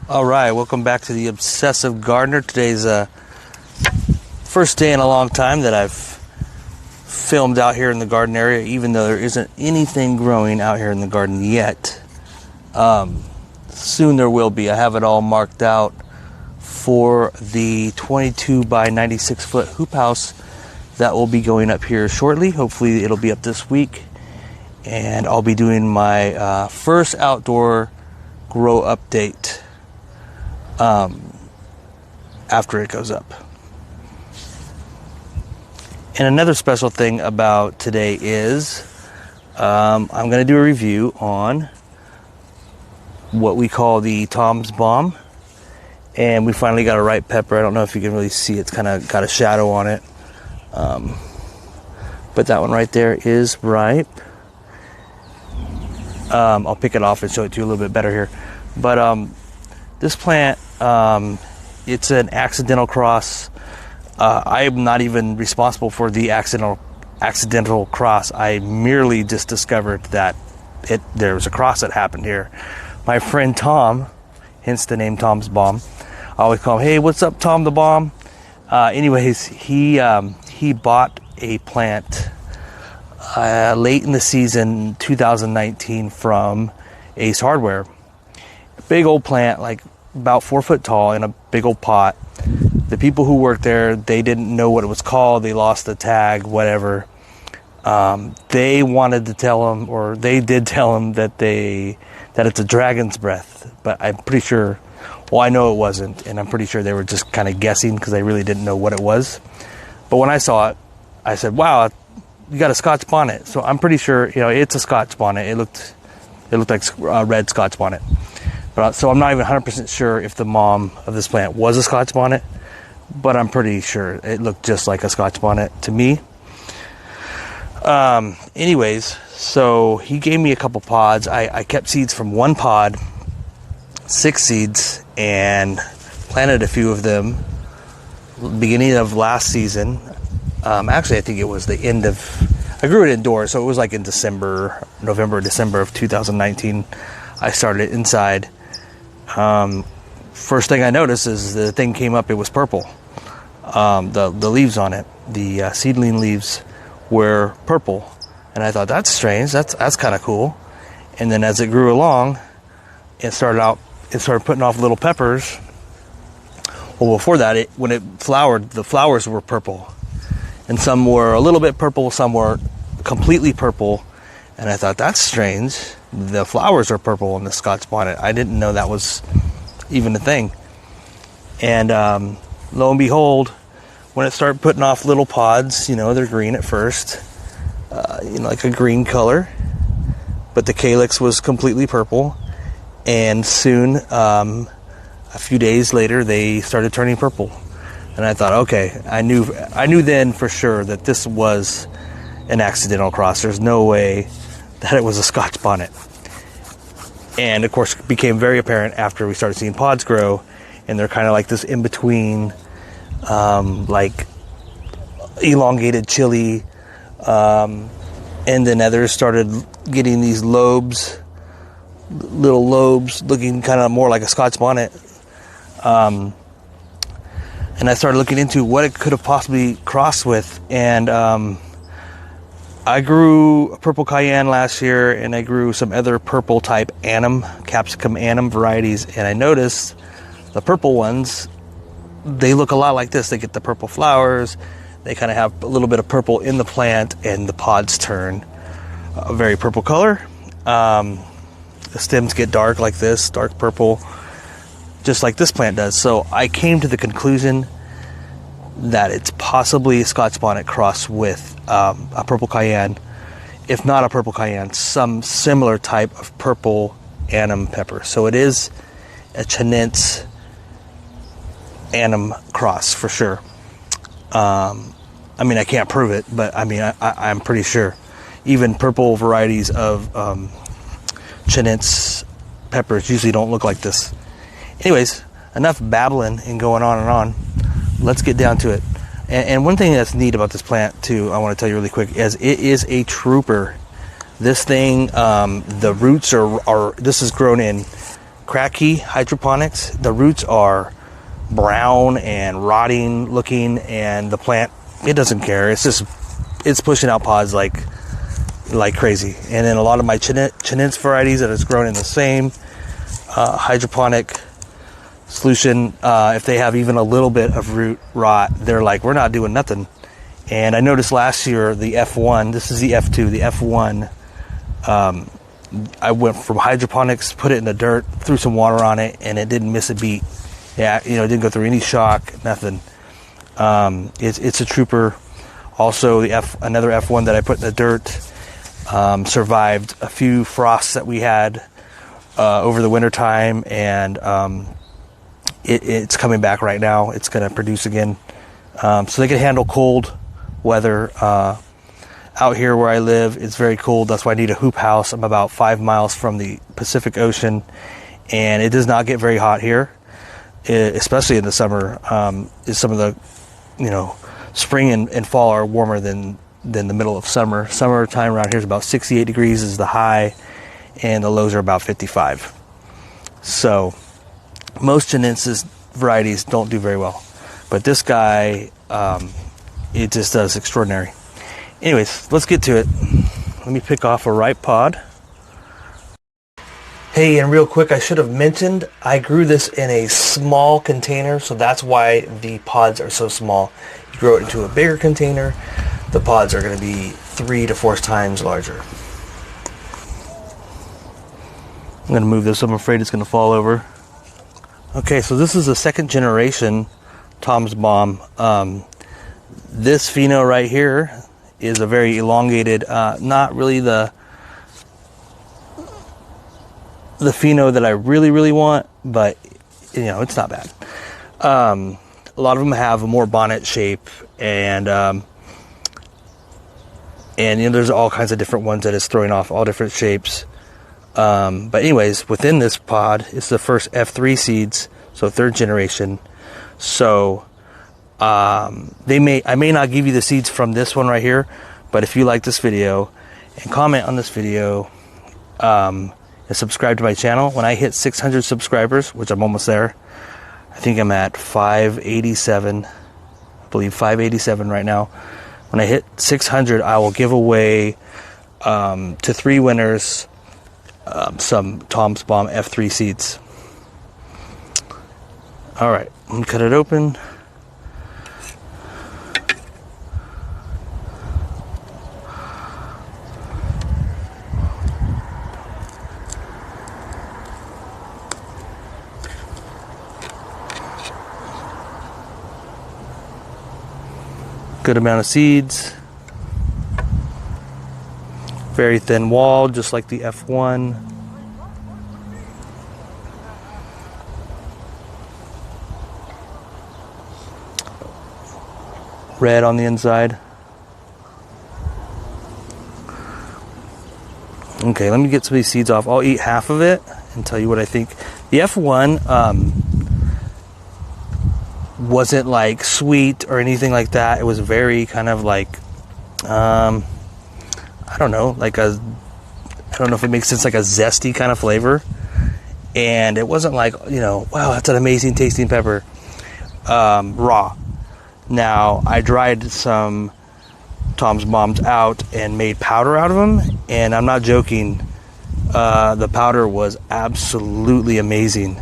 All right, welcome back to the Obsessive Gardener. Today's first day in a long time that I've filmed out here in the garden area, even though there isn't anything growing out here in the garden yet. Soon there will be. I have it all marked out for the 22 by 96 foot hoop house that will be going up here shortly. Hopefully it'll be up this week, and I'll be doing my first outdoor grow update after it goes up. And another special thing about today is I'm going to do a review on what we call the Tom's Bomb. And we finally got a ripe pepper. I don't know if you can really see, it's kind of got a shadow on it. But that one right there is ripe. I'll pick it off and show it to you a little bit better here. But this plant, it's an accidental cross. I'm not even responsible for the accidental cross. I merely just discovered that there was a cross that happened here. My friend Tom, hence the name Tom's Bomb, I always call him, hey, what's up, Tom the Bomb? Anyways, he bought a plant late in the season 2019 from Ace Hardware. Big old plant, like about 4 foot tall, in a big old pot. The people who worked there, they didn't know what it was called. They lost the tag, whatever. They wanted to tell him, or they did tell him that it's a dragon's breath. But I'm pretty sure, well, I know it wasn't, and I'm pretty sure they were just kind of guessing because they really didn't know what it was. But when I saw it, I said, wow, you got a Scotch bonnet. So I'm pretty sure, it's a Scotch bonnet. It looked like a red Scotch bonnet. So I'm not even 100% sure if the mom of this plant was a Scotch bonnet, but I'm pretty sure it looked just like a Scotch bonnet to me. Anyways, so he gave me a couple pods. I kept seeds from one pod, 6 seeds, and planted a few of them beginning of last season. Actually, I think it was the end of, I grew it indoors, so it was like in November, December of 2019. I started it inside. First thing I noticed is the thing came up, it was purple. The leaves on it, the seedling leaves were purple. And I thought, that's strange, that's kind of cool. And then as it grew along, it started putting off little peppers. Well, before that, when it flowered, the flowers were purple. And some were a little bit purple, some were completely purple. And I thought, that's strange. The flowers are purple in the Scotch bonnet. I didn't know that was even a thing. And lo and behold, when it started putting off little pods, they're green at first, like a green color. But the calyx was completely purple. And soon, a few days later, they started turning purple. And I thought, okay, I knew then for sure that this was an accidental cross. There's no way that it was a Scotch bonnet. And of course, it became very apparent after we started seeing pods grow, and they're kind of like this in between, like elongated chili, and then others started getting these little lobes, looking kind of more like a Scotch bonnet. And I started looking into what it could have possibly crossed with, and I grew purple cayenne last year, and I grew some other purple type capsicum annum varieties, and I noticed the purple ones, they look a lot like this. They get the purple flowers, they kind of have a little bit of purple in the plant, and the pods turn a very purple color. The stems get dark like this, dark purple, just like this plant does. So I came to the conclusion that it's possibly a Scotch bonnet crossed with a purple cayenne. If not a purple cayenne, some similar type of purple annum pepper. So it is a Chinense annum cross for sure. I can't prove it, but I'm pretty sure. Even purple varieties of Chinense peppers usually don't look like this. Anyways, enough babbling and going on and on. Let's get down to it. And one thing that's neat about this plant too, I want to tell you really quick, is it is a trooper. This thing, the roots are this is grown in Kratky hydroponics. The roots are brown and rotting looking, and the plant, it doesn't care. It's pushing out pods like crazy. And then a lot of my Chinense varieties that is grown in the same hydroponic solution, if they have even a little bit of root rot, they're like, we're not doing nothing. And I noticed last year the F1, this is the F2, the F1, I went from hydroponics, put it in the dirt, threw some water on it, and it didn't miss a beat. Yeah, it didn't go through any shock, nothing. It's a trooper. Also, another F1 that I put in the dirt survived a few frosts that we had over the winter time, and it's coming back right now. It's going to produce again, so they can handle cold weather. Out here where I live, it's very cold. That's why I need a hoop house. I'm about 5 miles from the Pacific Ocean, and it does not get very hot here, especially in the summer. Some of the, spring and fall are warmer than the middle of summer. Summertime around here is about 68 degrees is the high, and the lows are about 55. So most Chinensis varieties don't do very well, but this guy, it just does extraordinary. Anyways, let's get to it. Let me pick off a ripe pod. Hey, and real quick, I should have mentioned, I grew this in a small container, so that's why the pods are so small. You grow it into a bigger container, the pods are going to be 3 to 4 times larger. I'm going to move this. I'm afraid it's going to fall over. Okay, so this is a second generation Tom's Bomb. This pheno right here is a very elongated, not really the pheno that I really want, but it's not bad. A lot of them have a more bonnet shape, and there's all kinds of different ones that is throwing off all different shapes. But anyways, within this pod, it's the first F3 seeds, so third generation. So I may not give you the seeds from this one right here, but if you like this video and comment on this video, and subscribe to my channel, when I hit 600 subscribers, which I'm almost there, I think I'm at 587, I believe 587 right now. When I hit 600, I will give away to 3 winners some Tom's Bomb F3 seeds. All right, let me cut it open. Good amount of seeds. Very thin wall, just like the F1. Red on the inside. Okay, let me get some of these seeds off. I'll eat half of it and tell you what I think. The F1 wasn't like sweet or anything like that. It was very kind of like, I don't know if it makes sense, like a zesty kind of flavor. And it wasn't like, wow, that's an amazing tasting pepper, raw. Now, I dried some Tom's Bombs out and made powder out of them, and I'm not joking, the powder was absolutely amazing.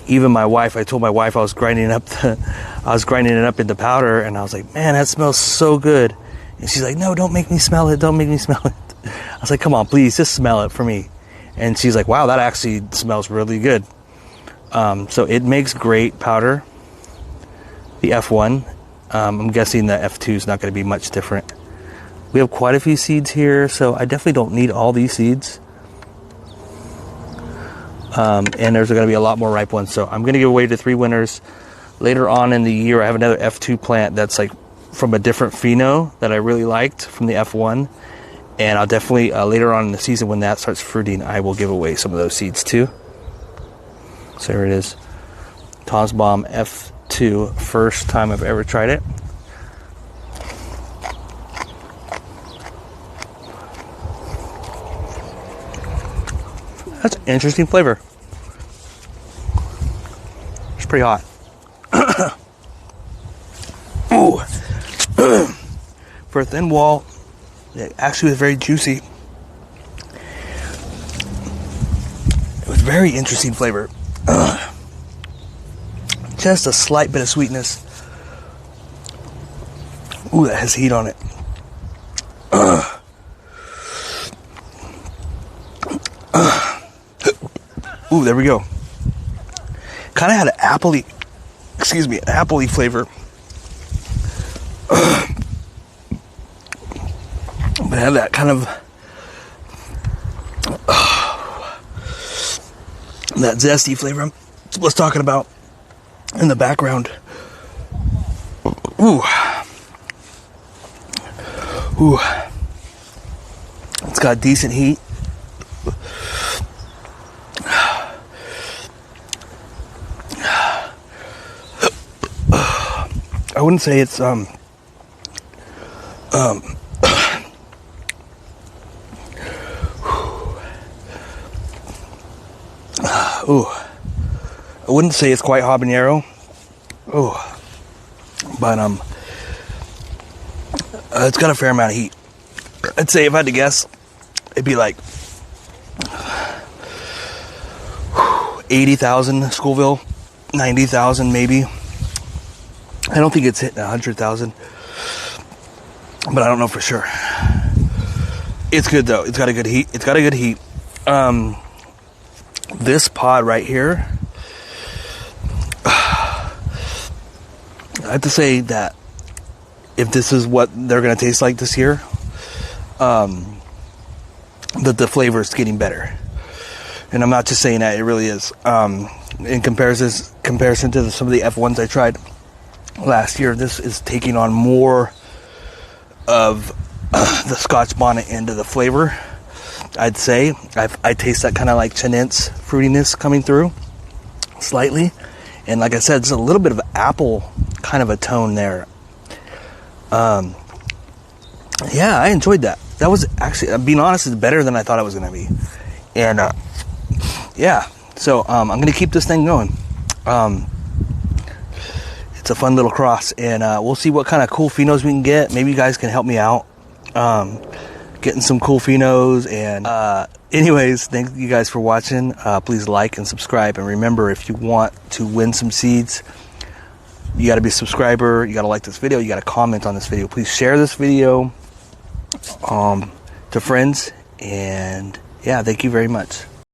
Even my wife, I told my wife I was grinding it up into powder, and I was like, man, that smells so good. And she's like, no, don't make me smell it. Don't make me smell it. I was like, come on, please, just smell it for me. And she's like, wow, that actually smells really good. So it makes great powder, the F1. I'm guessing the F2 is not going to be much different. We have quite a few seeds here, so I definitely don't need all these seeds. And there's going to be a lot more ripe ones. So I'm going to give away to 3 winners. Later on in the year, I have another F2 plant that's like from a different pheno that I really liked from the F1. And I'll definitely, later on in the season when that starts fruiting, I will give away some of those seeds too. So there it is. Tom's Bomb F2, first time I've ever tried it. That's an interesting flavor. It's pretty hot. Ooh. For a thin wall, it actually was very juicy. It was very interesting flavor. Just a slight bit of sweetness. Ooh, that has heat on it. Ooh, there we go. Kind of had an appley, an appley flavor. But it had that kind of that zesty flavor I was talking about in the background. Ooh. Ooh. It's got decent heat. I wouldn't say it's ooh. I wouldn't say it's quite habanero. Ooh. But it's got a fair amount of heat. I'd say if I had to guess, it'd be like 80,000 Scoville, 90,000 maybe. I don't think it's hitting 100,000, but I don't know for sure. It's good though. It's got a good heat. This pod right here, I have to say that if this is what they're going to taste like this year, that the flavor is getting better. And I'm not just saying that, it really is. In comparison to some of the F1s I tried last year, this is taking on more of the Scotch bonnet into the flavor. I'd say I taste that kind of like Chinense fruitiness coming through slightly, and like I said, it's a little bit of apple kind of a tone there. Yeah, I enjoyed that. That was actually, being honest, it's better than I thought it was going to be. And yeah, so I'm going to keep this thing going. It's a fun little cross, and we'll see what kind of cool phenos we can get. Maybe you guys can help me out getting some cool phenos. And anyways, thank you guys for watching. Please like and subscribe, and remember, if you want to win some seeds, you got to be a subscriber, you got to like this video, you got to comment on this video. Please share this video to friends, and yeah, thank you very much.